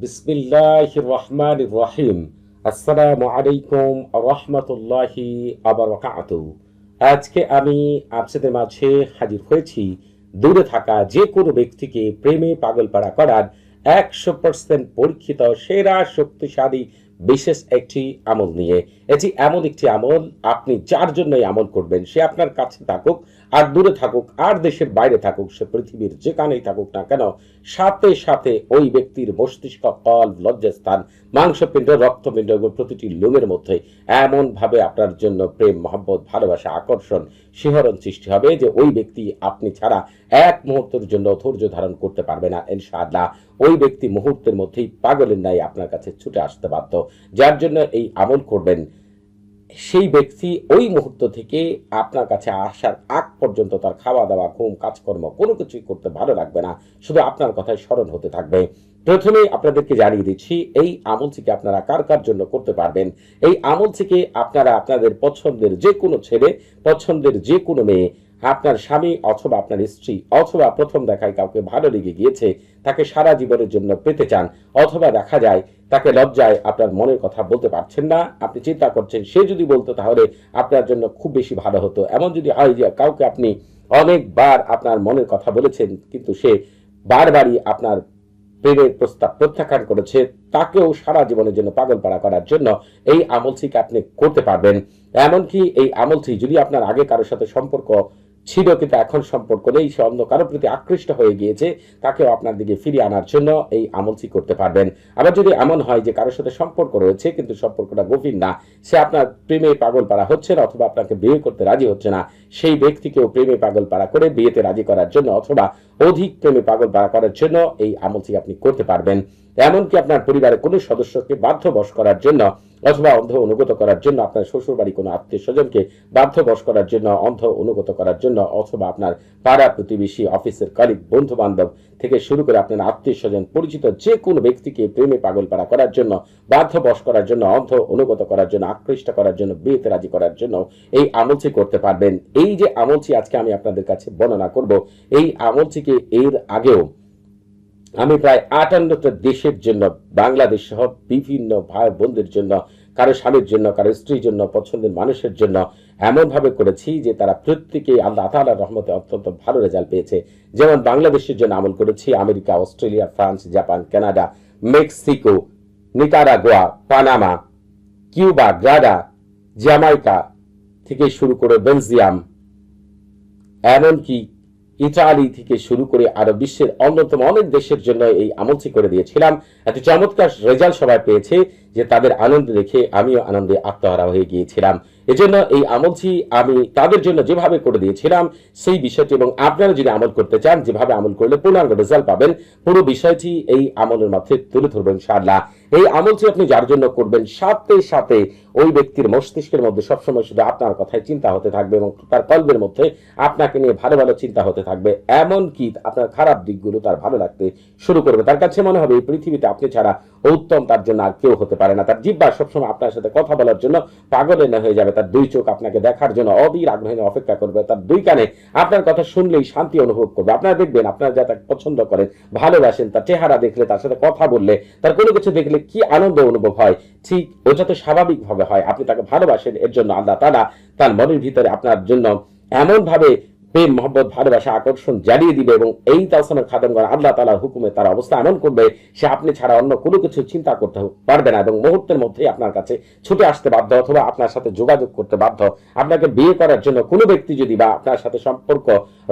বিসমিল্লাহির রহমানির রহিম। আসসালামু আলাইকুম রহমতুল্লাহি আবরাকাতুহু। আজকে আমি আপনাদের মাঝে হাজির হয়েছি দূরে থাকা যে কোনো ব্যক্তিকে প্রেমে পাগলপাড়া করার 100% পরীক্ষিত সেরা শক্তিশালী বিশেষ একটি আমল নিয়ে। এটি এমন একটি আমল, আপনি যার জন্য এই আমল করবেন সে আপনার কাছে থাকুক আর দূরে থাকুক আর দেশের বাইরে থাকুক, সে পৃথিবীর যেখানেই থাকুক না কেন, সাথে সাথে ওই ব্যক্তির মস্তিষ্ক, কল, লজ্জাস্থান, মাংসপিণ্ড, রক্তপিণ্ড এবং প্রতিটি লোমের মধ্যে এমন ভাবে আপনার জন্য প্রেম, মহব্বত, ভালোবাসা, আকর্ষণ, শিহরণ সৃষ্টি হবে যে ওই ব্যক্তি আপনি ছাড়া এক মুহূর্তের জন্য ধৈর্য ধারণ করতে পারবে না। ইনশাআল্লাহ ওই ব্যক্তি মুহূর্তের মধ্যেই পাগলের ন্যায় আপনার কাছে ছুটে আসতে বাধ্য। যার জন্য এই আমল করবেন সেই ব্যক্তি ওই মুহূর্ত থেকে আপনার কাছে আসার আগ পর্যন্ত তার খাওয়া দাওয়া, ঘুম, কাজকর্ম কোনো কিছুই করতে ভালো লাগবে না, শুধু আপনার কথায় স্মরণ হতে থাকবে। প্রথমেই আপনাদেরকে জানিয়ে দিচ্ছি এই আমল থেকে আপনারা কার কার জন্য করতে পারবেন। এই আমল থেকে আপনারা আপনাদের পছন্দের যে কোনো ছেলে, পছন্দের যে কোনো মেয়ে, আপনার স্বামী অথবা আপনার স্ত্রী, অথবা প্রথম দেখায় কাউকে ভালো লেগে গিয়েছে তাকে সারা জীবনের জন্য পেতে চান, অথবা দেখা যায় তাকে লজ্জায় আপনার মনের কথা বলতে পারছেন না, আপনি চিন্তা করছেন সে যদি বলতো তাহলে আপনার জন্য খুব বেশি ভালো হতো। এমন যদি হয় যে কাউকে আপনি অনেকবার আপনার মনের কথা বলেছেন কিন্তু সে বারবারই আপনার প্রেমের প্রস্তাব প্রত্যাখ্যান করেছে, তাকেও সারা জীবনের জন্য পাগলপাড়া করার জন্য এই আমলটিকে আপনি করতে পারবেন। এমনকি এই আমলটি যদি আপনার আগে কারোর সাথে সম্পর্ক ছিল কিন্তু এখন সম্পর্ক নেই, সে অন্য কারোর প্রতি আকৃষ্ট হয়ে গিয়েছে, তাকেও আপনার দিকে ফিরিয়ে আনার জন্য এই আমলটি করতে পারবেন। আবার যদি এমন হয় যে কারোর সাথে সম্পর্ক রয়েছে কিন্তু সম্পর্কটা গভীর না, সে আপনার প্রেমে পাগলপাড়া হচ্ছে না অথবা আপনাকে বিয়ে করতে রাজি হচ্ছে না, সেই ব্যক্তিকেও প্রেমে পাগলপাড়া করে বিয়েতে রাজি করার জন্য অথবা অধিক প্রেমে পাগলপাড়া করার জন্য এই আমলটি আপনি করতে পারবেন। এমনকি আপনার পরিবারের কোনো সদস্যকে বাধ্যবশ করার জন্য অথবা অন্ধ অনুগত করার জন্য, আপনার শ্বশুরবাড়ি কোনো আত্মীয় স্বজনকে বাধ্যবশ করার জন্য, অন্ধ অনুগত করার জন্য, অথবা আপনার পাড়া প্রতিবেশী, অফিসের কলিগ, বন্ধু বান্ধব থেকে শুরু করে আপনার আত্মীয় স্বজন, পরিচিত যে কোনো ব্যক্তিকে প্রেমে পাগলপাড়া করার জন্য, বাধ্যবশ করার জন্য, অন্ধ অনুগত করার জন্য, আকৃষ্ট করার জন্য, বিয়েতে রাজি করার জন্য এই আমলটি করতে পারবেন। এই যে আমলটি আজকে আমি আপনাদের কাছে বর্ণনা করব, এই আমলটিকে এর আগেও আমি প্রায় 58টা দেশের জন্য, বাংলাদেশ সহ বিভিন্ন ভাই বোনদের জন্য, কারো স্বামীর জন্য, কারো স্ত্রীর জন্য, পছন্দের মানুষের জন্য এমনভাবে করেছি যে তারা প্রত্যেকে আল্লাহ তাআলার রহমতে অত্যন্ত ভালো রেজাল্ট পেয়েছে। যেমন বাংলাদেশের জন্য আমল করেছি America, Australia, France, Japan, Canada, Mexico, Nicaragua, Panama, Cuba, Grenada, Jamaica থেকে শুরু করে বেলজিয়াম, এমনকি ইতালি থেকে শুরু করে আরো বিশ্বের অন্যতম অনেক দেশের জন্য এই আমলটি করে দিয়েছিলাম। এত চমৎকার রেজাল্ট সবাই পেয়েছে যে তাদের আনন্দ দেখে আমিও আনন্দে আত্মহারা হয়ে গিয়েছিলাম। এজন্য এই আমলটি আমি তাদের জন্য যেভাবে করে দিয়েছিলাম সেই বিষয়টি, এবং আপনারা যদি আমল করতে চান যেভাবে আমল করলে পূর্ণাঙ্গ রেজাল্ট পাবেন, পুরো বিষয়টি এই আমলের মধ্যে তুলে ধরবেন ইনশাআল্লাহ। এই আমলটি আপনি যার জন্য করবেন সাথে সাথে ওই ব্যক্তির মস্তিষ্কের মধ্যে সবসময় শুধু আপনার কথাই চিন্তা হতে থাকবে এবং তার কল্পের মধ্যে আপনাকে নিয়ে ভালো ভালো চিন্তা হতে থাকবে। এমনকি আপনার খারাপ দিকগুলো তার ভালো লাগতে শুরু করবে। তার কাছে মনে হবে এই পৃথিবীতে আপনি ছাড়া উত্তম তার জন্য আর কেউ হতে পারে না। তার জিহ্বা সবসময় আপনার সাথে কথা বলার জন্য পাগলের না হয়ে যাবে। তার দুই চোখ আপনাকে দেখার জন্য অধীর আগ্রহে অপেক্ষা করবে। তার দুই কানে আপনার কথা শুনলেই শান্তি অনুভব করবে। আপনারা দেখবেন আপনারা যা তাকে পছন্দ করেন, ভালোবাসেন, তার চেহারা দেখলে, তার সাথে কথা বললে, তার কোনো কিছু দেখলে কি আনন্দ অনুভব হয়, ঠিক ওটা তো স্বাভাবিকভাবে হয়। আপনি তাকে ভালোবাসেন, এর জন্য আল্লাহ তাআলা তার মনের ভিতরে আপনার জন্য এমন ভাবে প্রেম, মহব্বত, ভালোবাসা, আকর্ষণ জানিয়ে দিবে এবং এই তাওসামের খাদেমগণ আল্লাহ তাআলার হুকুমে তার অবস্থা এমন করবে সে আপনি ছাড়া অন্য কোনো কিছু চিন্তা করতে পারবে না এবং মুহূর্তের মধ্যেই আপনার কাছে ছুটে আসতে বাধ্য অথবা আপনার সাথে যোগাযোগ করতে বাধ্য। আপনাকে বিয়ে করার জন্য কোনো ব্যক্তি যদি বা আপনার সাথে সম্পর্ক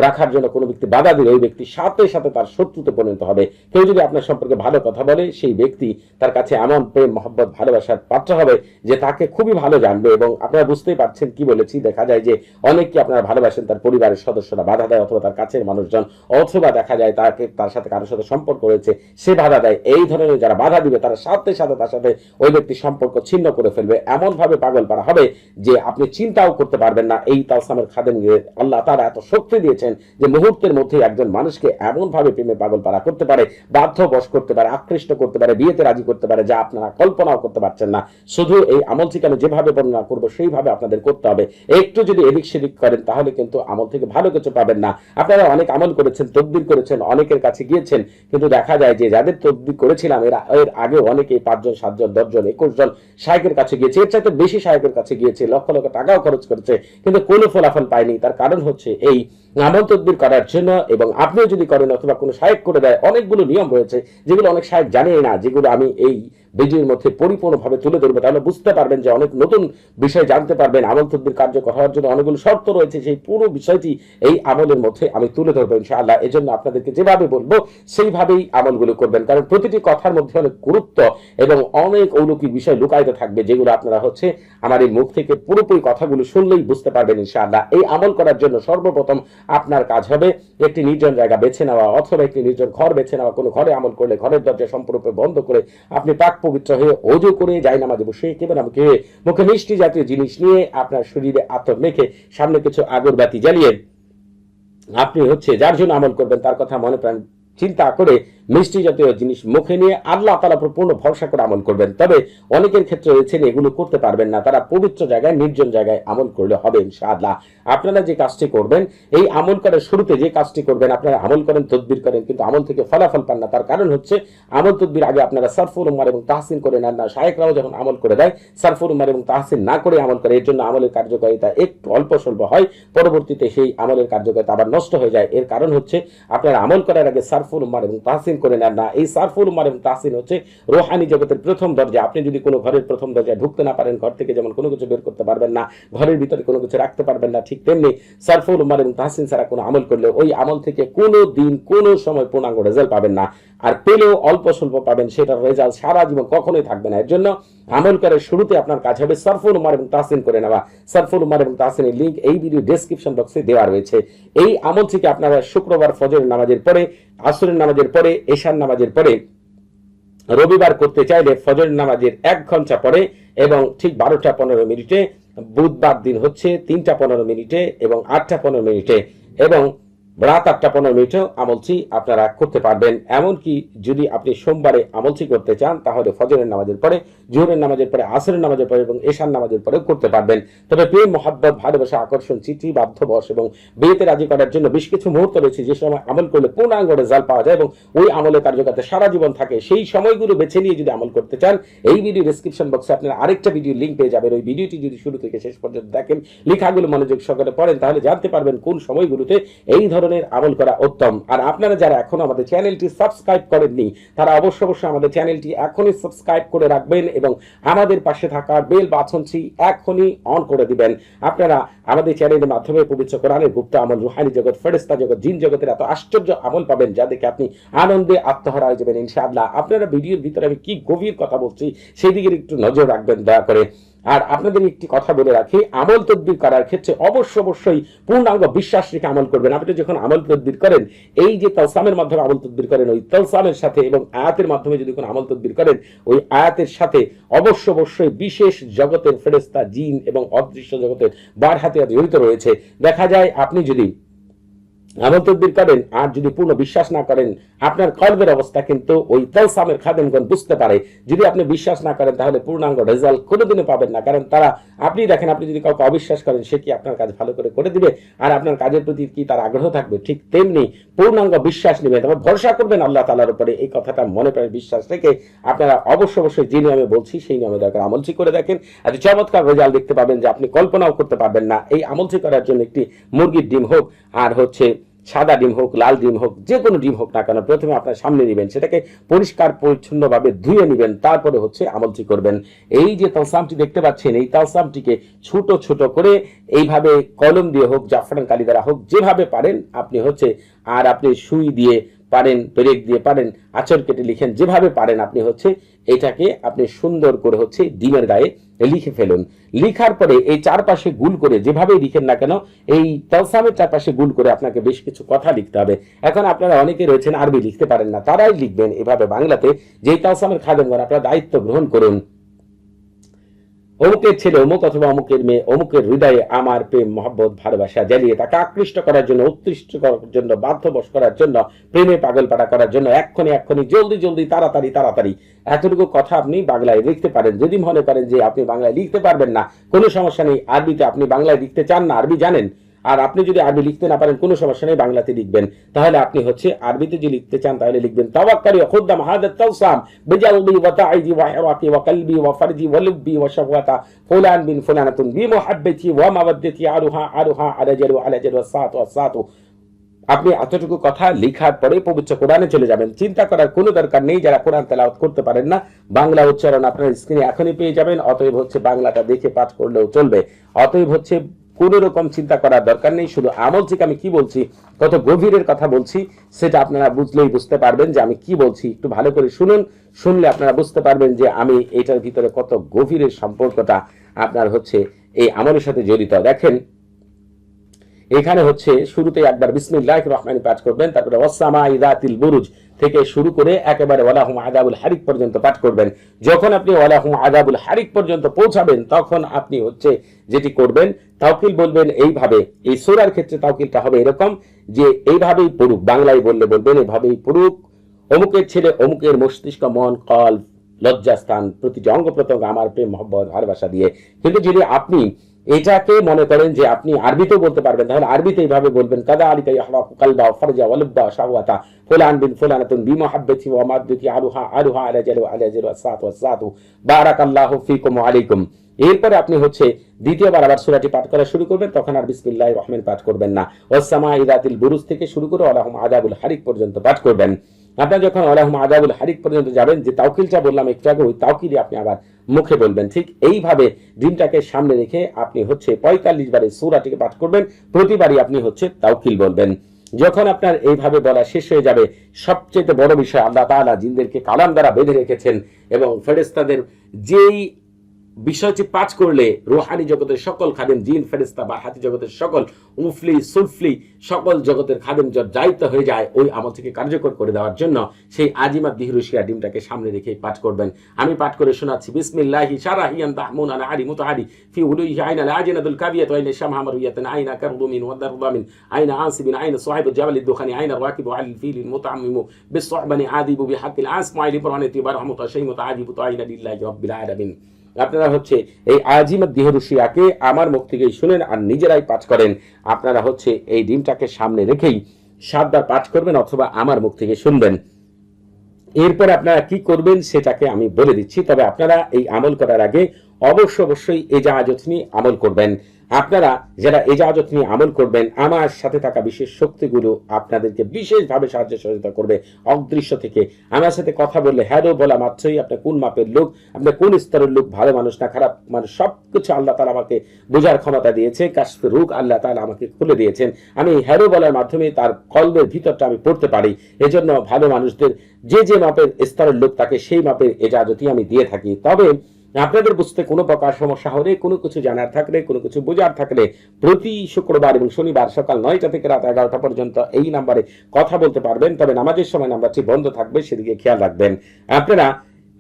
রাখার জন্য কোনো ব্যক্তি বাধা দিলে ওই ব্যক্তি সাথে সাথে তার শত্রুতে পরিণত হবে। কেউ যদি আপনার সম্পর্কে ভালো কথা বলে সেই ব্যক্তি তার কাছে এমন প্রেম, মহব্বত, ভালোবাসার পাত্র হবে যে তাকে খুবই ভালো জানবে। এবং আপনারা বুঝতেই পারছেন কি বলেছি, দেখা যায় যে অনেককে আপনারা ভালোবাসেন, তার পরিবারের সদস্যরা বাধা দেয় অথবা তার কাছের মানুষজন, অথবা দেখা যায় তার সাথে কারোর সাথে সম্পর্ক রয়েছে সে বাধা দেয়। এই ধরনের যারা বাধা দিবে তারা সাথে সাথে তার সাথে ওই ব্যক্তির সম্পর্ক ছিন্ন করে ফেলবে। এমন ভাবে পাগল পারা হবে যে আপনি চিন্তাও করতে পারবেন না। এই তাওসামের খাদেম আল্লাহ তাআলা এত শক্তি দিয়েছেন যে মুহূর্তের মধ্যে একজন মানুষকে এমন ভাবে প্রেমে পাগল পারা করতে পারে, বাধ্যবশ করতে পারে, আকৃষ্ট করতে পারে, বিয়েতে রাজি করতে পারে যা আপনারা কল্পনাও করতে পারছেন না। শুধু এই আমল থেকে আমি যেভাবে বর্ণনা করবো সেইভাবে আপনাদের করতে হবে। একটু যদি এদিক সেদিক করেন তাহলে কিন্তু আমল থেকে ভালো কিছু পাবেন না। আপনারা অনেক আমল করেছেন, তদবির করেছেন, অনেকের কাছে গিয়েছেন, কিন্তু দেখা যায় যে যাদের তদবির করেছিলাম এর আগে অনেকে 5 জন 7 জন 10 জন 21 জন শায়েখের কাছে গিয়েছে, এর চাইতে বেশি শায়েখের কাছে গিয়েছে, লক্ষ লক্ষ টাকাও খরচ করেছে, কিন্তু কোনো ফলাফল পায়নি। তার কারণ হচ্ছে এই আমল তদবির করার জন্য, এবং আপনিও যদি করেন অথবা কোনো শায়েখ করে দেয়, অনেকগুলো নিয়ম রয়েছে যেগুলো অনেক শায়েখ জানেই না, যেগুলো আমি এই ভিডিওর মধ্যে পরিপূর্ণভাবে তুলে ধরবো। তাহলে বুঝতে পারবেন যে অনেক নতুন বিষয় জানতে পারবেন। আমল তদবির কার্যকর হওয়ার জন্য অনেকগুলো শর্ত রয়েছে, সেই পুরো বিষয়টি এই আমলের মধ্যে আমি তুলে ধরবো ইনশাআল্লাহ। এজন্য আপনাদেরকে যেভাবে বলবো সেইভাবেই আমলগুলো করবেন, কারণ প্রতিটি কথার মধ্যে অনেক গুরুত্ব এবং অনেক অলৌকিক বিষয় লুকায়িত থাকবে, যেগুলো আপনারা হচ্ছে আমার এই মুখ থেকে পুরোপুরি কথাগুলো শুনলেই বুঝতে পারবেন ইনশাআল্লাহ। এই আমল করার জন্য সর্বপ্রথম আপনার কাজ হবে একটি নির্জন জায়গা বেছে নেওয়া, অথবা একটি নির্জন ঘর বেছে নেওয়া। কোনো ঘরে আমল করলে ঘরের দরজা সম্পূর্ণরূপে বন্ধ করে আপনি পাক পবিত্র হয়ে ওযু করে জায়নামাজে বসে একেবারে আমাকে মুখে মিষ্টি জাতীয় জিনিস নিয়ে আপনার শরীরে আতর মেখে সামনে কিছু আগরবাতি জ্বালিয়ে আপনি হচ্ছে যার জন্য আমল করবেন তার কথা মনে প্রাণ চিন্তা করে মিষ্টি জাতীয় জিনিস মুখে নিয়ে আল্লাহ তাআলার উপর পূর্ণ ভরসা করে আমল করবেন। তবে অনেকের ক্ষেত্রে রয়েছে এগুলো করতে পারবেন না, তারা পবিত্র জায়গায় নির্জন জায়গায় আমল করলে হবে ইনশাআল্লাহ। আপনারা যে কাজটি করবেন, এই আমল করার শুরুতে যে কাজটি করবেন, আপনারা আমল করেন, তদবির করেন, কিন্তু আমল থেকে ফলাফল পান না। তার কারণ হচ্ছে আমল তদবির আগে আপনারা সারফুল উম্মার এবং তাহসিন করে নেন না। শায়েখরাও যখন আমল করে দেয় সারফুল উম্মার এবং তাহসিন না করে আমল করে, এর জন্য আমলের কার্যকারিতা একটু অল্প স্বল্প হয়, পরবর্তীতে সেই আমলের কার্যকারিতা আবার নষ্ট হয়ে যায়। এর কারণ হচ্ছে আপনারা আমল করার আগে সারফুল উম্মার এবং তাহসিন করে নেন না। এই সারফুল উম্মার এবং তাহসিন হচ্ছে রুহানি জগতের প্রথম দরজা। আপনি যদি কোনো ঘরের প্রথম দরজায় ঢুকতে না পারেন, ঘর থেকে যেমন কোনো কিছু বের করতে পারবেন না, ঘরের ভিতরে কোনো কিছু রাখতে পারবেন না, ঠিক তেমনি সারফুল উম্মার এবং তাহসিন ছাড়া কোনো আমল করলে ওই আমল থেকে কোনো দিন কোনো সময় পূর্ণাঙ্গ রেজাল্ট পাবেন না, আর পেলেও অল্প স্বল্প পাবেন, সেটার রেজাল্ট সারা জীবন কখনোই থাকবে না। এর জন্য আমল করার শুরুতে আপনার কাজ হবে সারফুল উম্মার এবং তাহসিন করে নেওয়া। সারফুল উম্মার এবং তাহসিনের লিংক এই ভিডিও ডেসক্রিপশন বক্সে দেওয়া রয়েছে। এই আমল থেকে আপনারা শুক্রবার ফজরের নামাজের পরে, আসরের নামাজের পরে, এশার নামাজের পরে, রবিবার করতে চাইলে ফজরের নামাজের 1 ঘন্টা পরে এবং ঠিক 12টা 15 মিনিটে, বুধবার দিন হচ্ছে 3টা 15 মিনিটে এবং 8টা 15 মিনিটে, এবং রাত 8টা 15 মিনিটেও আমলটি আপনারা করতে পারবেন। এমনকি যদি আপনি সোমবারে আমলটি করতে চান তাহলে ফজরের নামাজের পরে, জোহরের নামাজের পরে, আসরের নামাজের পরে এবং এশার নামাজের পরেও করতে পারবেন। তবে প্রেম, মহব্বত, ভালোবাসা, আকর্ষণ, চিঠি, বাধ্যবশ এবং বিয়েতে রাজি করার জন্য বেশ কিছু মুহূর্ত রয়েছে যে সময় আমল করলে পূর্ণাঙ্গ রেজাল্ট পাওয়া যায় এবং ওই আমলের কার্যকারিতা সারা জীবন থাকে। সেই সময়গুলো বেছে নিয়ে যদি আমল করতে চান, এই ভিডিও ডেসক্রিপশন বক্সে আপনারা আরেকটা ভিডিও লিংক পেয়ে যাবেন। ওই ভিডিওটি যদি শুরু থেকে শেষ পর্যন্ত দেখেন, লেখাগুলো মনোযোগ সহকারে পড়েন, তাহলে জানতে পারবেন কোন সময়গুলোতে এই ধরনের আমল করা উত্তম। আর আপনারা যারা এখনো আমাদের চ্যানেলটি সাবস্ক্রাইব করেননি, তারা অবশ্যই আমাদের চ্যানেলটি এখনই সাবস্ক্রাইব করে রাখবেন এবং আমাদের পাশে থাকা বেল বাটনটি এখনই অন করে দিবেন। আপনারা আমাদের চ্যানেলের মাধ্যমে পবিত্র কোরআনের গুপ্ত আমল, রুহানি জগৎ, ফেরেশতা জগৎ, জিন জগতের এত আশ্চর্য আমল পাবেন যা দেখে আপনি আনন্দে আত্মহারা হয়ে যাবেন ইনশাআল্লাহ। আপনারা ভিডিওর ভিতরে আমি কি গভীর কথা বলছি সেই দিকে একটু নজর রাখবেন দয়া করে। আর আপনাদের একটি কথা বলে রাখি, আমল তদবির করার ক্ষেত্রে অবশ্যই পূর্ণাঙ্গ বিশ্বাস রেখে আমল করবেন। আপনি যখন আমল তদবির করেন, এই যে তালসামের মাধ্যমে আমল তদবির করেন, ওই তালসামের সাথে এবং আয়াতের মাধ্যমে যদি কোনো আমল তদবির করেন, ওই আয়াতের সাথে অবশ্যই বিশেষ জগতের ফেরেশতা, জিন এবং অদৃশ্য জগতের বার হাতে জড়িত রয়েছে। দেখা যায় আপনি যদি আমল তদবির করেন আর যদি পূর্ণ বিশ্বাস না করেন, আপনার কলবের অবস্থা কিন্তু ওই তালসামের খাদেমগণ বুঝতে পারে। যদি আপনি বিশ্বাস না করেন তাহলে পূর্ণাঙ্গ রেজাল্ট কোনোদিনও পাবেন না, কারণ তারা, আপনি দেখেন, আপনি যদি কাউকে অবিশ্বাস করেন সে কি আপনার কাজ ভালো করে দিবে? আর আপনার কাজের প্রতি কি তার আগ্রহ থাকবে? ঠিক তেমনি পূর্ণাঙ্গ বিশ্বাস নেবেন, তবে ভরসা করবেন আল্লাহ তাআলার উপরে। এই কথাটা মনে প্রায় বিশ্বাস রেখে আপনারা অবশ্যই যে নিয়মে বলছি সেই নিয়মে দরকার আমলটি করে দেখেন, আর চমৎকার রেজাল্ট দেখতে পাবেন যে আপনি কল্পনাও করতে পারবেন না। এই আমলটি করার জন্য একটি মুরগির ডিম হোক আর হচ্ছে সাদা ডিম হোক, লাল ডিম হোক, যে কোনো ডিম হোক না কেন, প্রথমে আপনার সামনে নেবেন, সেটাকে পরিষ্কার পরিচ্ছন্নভাবে ধুয়ে নেবেন, তারপরে হচ্ছে আমলটি করবেন। এই যে তালসামটি দেখতে পাচ্ছেন, এই তালসামটিকে ছোট ছোট করে এইভাবে কলম দিয়ে হোক, জাফরান কালি দ্বারা হোক, যেভাবে পারেন আপনি হচ্ছে, আর আপনি সুই দিয়ে পারেন, পেরেক দিয়ে পারেন, আঁচড় কেটে লিখেন, যেভাবে পারেন আপনি হচ্ছে এটাকে আপনি সুন্দর করে হচ্ছে ডিমের গায়ে লিখে ফেলুন। লিখার পরে এই চারপাশে গুল করে, যেভাবেই লিখেন না কেন, এই তালসামের চারপাশে গুল করে আপনাকে বেশ কিছু কথা লিখতে হবে। এখন আপনারা অনেকে রয়েছেন আরবি লিখতে পারেন না, তারাই লিখবেন এভাবে বাংলাতে, যে তালসামের খাদেমগণ আপনারা দায়িত্ব গ্রহণ করুন। অমুকের ছেলে অমুক অথবা অমুকের মেয়ে অমুকের হৃদয়ে আমার প্রেম, মহব্বত, ভালোবাসা জ্বালিয়ে তাকে আকৃষ্ট করার জন্য, উৎকৃষ্ট করার জন্য, বাধ্যবশ করার জন্য, প্রেমে পাগলপাড়া করার জন্য, এক্ষুনি জলদি তাড়াতাড়ি এতটুকু কথা আপনি বাংলায় লিখতে পারেন। যদি মনে করেন যে আপনি বাংলায় লিখতে পারবেন না, কোনো সমস্যা নেই, আরবিতে আপনি বাংলায় লিখতে চান না, আরবি জানেন, আর আপনি যদি আরবি লিখতে না পারেন কোনো সমস্যা নেই, বাংলাতে লিখবেন। তাহলে আপনি হচ্ছে আরবিতে যে লিখতে চান তাহলে লিখবেন তাওয়াক্কালি খুদ্দাম হাদা তাওসাম বিজালবি ওয়া তাইজি ওয়া হিরাকি ওয়া কলবি ওয়া ফারজি ওয়া লুব্বি ওয়া শাহওয়াতা ফুলান বিন ফুলানাতুন বি মুহাব্বতি ওয়া মাওয়াদ্দাতি আরুহা আরুহা আলাজারু আলাজারু ওয়াসাতু ওয়াসাতু। আপনি এতটুকু কথা লেখার পরে পবিত্র কোরআনে চলে যাবেন। চিন্তা করার কোনো দরকার নেই। যারা কোরআন তেলাওয়াত করতে পারেন না, বাংলা উচ্চারণ আপনার স্ক্রিনে এখনই পেয়ে যাবেন। অতএব হচ্ছে বাংলাটা দেখে পাঠ করলেও চলবে। অতএব হচ্ছে কোনো রকম চিন্তা করার দরকার নেই। শুধু আমল থেকে আমি কি বলছি, কত গভীরের কথা বলছি, সেটা আপনারা বুঝলেই বুঝতে পারবেন যে আমি কি বলছি। একটু ভালো করে শুনুন, শুনলে আপনারা বুঝতে পারবেন যে আমি এটার ভিতরে কত গভীরের সম্পর্কটা আপনার হচ্ছে এই আমলের সাথে জড়িত। দেখেন এখানে হচ্ছে শুরুতে একবার বিসমিল্লাহির রহমানির পাঠ করবেন, তারপরে ওয়াসসামাই যাতিল বুরুজ থেকে শুরু করে একেবারে ওয়ালাহুম আযাবুল হারিক পর্যন্ত পাঠ করবেন। যখন আপনি ওয়ালাহুম আযাবুল হারিক পর্যন্ত পৌঁছাবেন তখন আপনি হচ্ছে যেটি করবেন, তাওকিল বলবেন এইভাবে। এই সূরার ক্ষেত্রে তাওকিলটা হবে এরকম যে এইভাবেই পড়ুক, বাংলায় বললে বলবেন এইভাবেই পড়ুক। অমুকের ছেলে অমুকের মস্তিষ্ক মন কল্প লজ্জাস্থান প্রতিটি অঙ্গ প্রত্যঙ্গ আমার প্রেম মহব্বত ভালোবাসা দিয়ে। কিন্তু যদি আপনি এটাকে মনে করেন যে আপনি আরবিতেও বলতে পারবেন, তাহলে আরবিতে এইভাবে বলবেন কাদা আলিকা ইয়াহরাকু কালবা ওয়া ফারজা ওয়া লুব্বা শাহওয়াতা ফুলান বিন ফুলানাতুন বিমুহাব্বতি ওয়া মাদ্দতি আরুহা আরুহা আলাজারু আলাজারু ওয়াসাতু ওয়াসাতু বারাকাল্লাহু ফিকুম ওয়া আলাইকুম। এরপরে আপনি হচ্ছে দ্বিতীয়বার আবার সূরাটি পাঠ করা শুরু করবেন, তখন আর বিসমিল্লাহির রহমান পাঠ করবেন না। ওয়াসসামাই যাতিল বুরুজ থেকে শুরু করে ওয়ালাহুম আযাবুল হারিক পর্যন্ত পাঠ করবেন। আপনার যখন ওয়ালাহুম আযাবুল হারিক পর্যন্ত যাবেন, যে তাওকিলটা বললাম একটু আগে, ওই তাওকিলই আপনি আবার মুখে বলবেন। ঠিক এইভাবে ডিমটাকে সামনে রেখে আপনি হচ্ছে 45 বারে সূরাটিকে পাঠ করবেন। প্রতিবারই আপনি হচ্ছে তাওকিল বলবেন। যখন আপনার এইভাবে বলা শেষ হয়ে যাবে, সবচেয়ে বড় বিষয় আল্লাহ তাআলা জিনদেরকে কালাম দ্বারা বেঁধে রেখেছেন এবং ফেরেশতাদের যেই বিষয়টি পাঠ করলে রুহানি জগতের সকল খাদেম জিন ফেরেশতা বা হাতি জগতের সকল মুফলি সুফলি সকল জগতের খাদেম দায়িত্ব হয়ে যায় ওই আমল থেকে কার্যকর করে দেওয়ার জন্য, সেই আজিমাত দিহরুশিয়া ডিমটাকে সামনে রেখে পাঠ করবেন। আমি পাঠ করে শোনাচ্ছি। বিসমিল্লাহি শারাহিয়ান তাহমুন আনা আরি মুতাহাদি ফি উলুহি আইনা আজিনাতুল কাবিয়াত আইনা শামহা মারুয়াতান আইনা কারদুমিন ওয়া দারদামিন আইনা আসিবিন আইনা সাহিবু জাবাল দুখানি আইনা রাকিবু আল ফিল মুতাআম্মিমু বিসসহবানি আদিবু বিহাক্কিল আসমাইলি বরানাতি বারহমু তাশাইমু তাআজিবু তাইনা লিল্লাহি রাব্বিল আলামিন। আপনারা হচ্ছে এই আজিমাত দিহরুশিয়াকে আমার মুখ থেকেই শুনেন আর নিজেরাই পাঠ করেন। আপনারা হচ্ছে এই ডিমটাকে সামনে রেখেই 7 বার পাঠ করবেন অথবা আমার মুখ থেকে শুনবেন। এরপর আপনারা কি করবেন সেটাকে আমি বলে দিচ্ছি, তবে আপনারা এই আমল করার আগে অবশ্যই এজাজত নিয়ে আমল করবেন। আপনারা যারা এজাজত নিয়ে আমল করবেন, আমার সাথে থাকা বিশেষ শক্তিগুলো আপনাদেরকে বিশেষভাবে সাহায্য সহযোগিতা করবে অদৃশ্য থেকে। আমার সাথে কথা বললে হ্যালো বলা মাত্রই আপনি কোন মাপের লোক, আপনি কোন স্তরের লোক, ভালো মানুষ না খারাপ মানুষ, সবকিছু আল্লাহ তাআলা আমাকে বোঝার ক্ষমতা দিয়েছে। কাশফে রূহ আল্লাহ তাআলা আমাকে খুলে দিয়েছেন। আমি হ্যালো বলার মাধ্যমে তার কলবের ভিতরটা আমি পড়তে পারি। এজন্য ভালো মানুষদের যে মাপের স্তরের লোক তাকে সেই মাপের এজাজতই আমি দিয়ে থাকি। তবে আপনাদের বুঝতে কোনো প্রকার সমস্যা হলে, কোনো কিছু জানার থাকলে, কোনো কিছু বোঝার থাকলে প্রতি শুক্রবার এবং শনিবার সকাল 9টা থেকে রাত 11টা পর্যন্ত এই নাম্বারে কথা বলতে পারবেন। তবে নামাজের সময় নাম্বারটি বন্ধ থাকবে, সেদিকে খেয়াল রাখবেন। আপনারা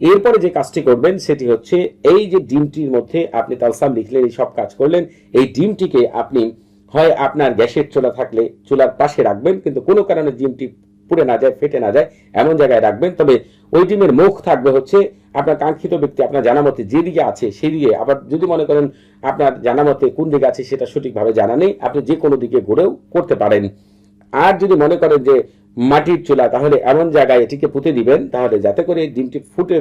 এরপরে যে কাজটি করবেন সেটি হচ্ছে এই যে ডিমটির মধ্যে আপনি তালসাম লিখলেন, এই সব কাজ করলেন, এই ডিমটিকে আপনি হয় আপনার গ্যাসের চুলা থাকলে চুলার পাশে রাখবেন, কিন্তু কোনো কারণে ডিমটি পুড়ে না যায়, ফেটে না যায় এমন জায়গায় রাখবেন। তবে ওই ডিমের মুখ থাকবে হচ্ছে আপনার কাঙ্ক্ষিত ব্যক্তি আপনার জানা মতে যেদিকে আছে সেই দিকে। আবার যদি মনে করেন আপনার জানা মতে কোন দিকে আছে সেটা সঠিকভাবে জানা নেই, আপনি যে কোনো দিকে ঘুরেও করতে পারেন। আর যদি মনে করেন যে মাটির চুলা, তাহলে এমন জায়গায় এটিকে পুঁতে দিবেন তাহলে যাতে করে ডিমটি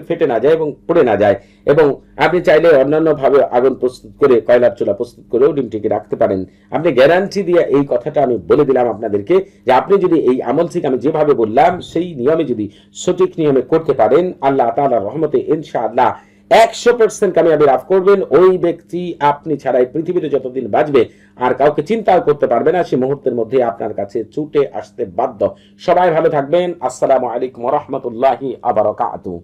ফেটে না যায় এবং পুড়ে না যায়। এবং আপনি চাইলে অন্যান্য ভাবে আগুন প্রস্তুত করে, কয়লার চুলা প্রস্তুত করেও ডিমটিকে রাখতে পারেন। আপনি গ্যারান্টি দিয়ে এই কথাটা আমি বলে দিলাম আপনাদেরকে যে আপনি যদি এই আমল থেকে আমি যেভাবে বললাম সেই নিয়মে যদি সঠিক নিয়মে করতে পারেন, আল্লাহ তাআলার রহমতে ইনশাআল্লাহ 100% কামিয়াবি লাভ করবেন। ওই ব্যক্তি আপনি ছাড়াই পৃথিবীতে যতদিন বাঁচবে আর কাউকে চিন্তাও করতে পারবে না, সে মুহূর্তের মধ্যে আপনার কাছে ছুটে আসতে বাধ্য। সবাই ভালো থাকবেন। আসসালামু আলাইকুম ওয়া রাহমাতুল্লাহি ওয়া বারাকাতুহু।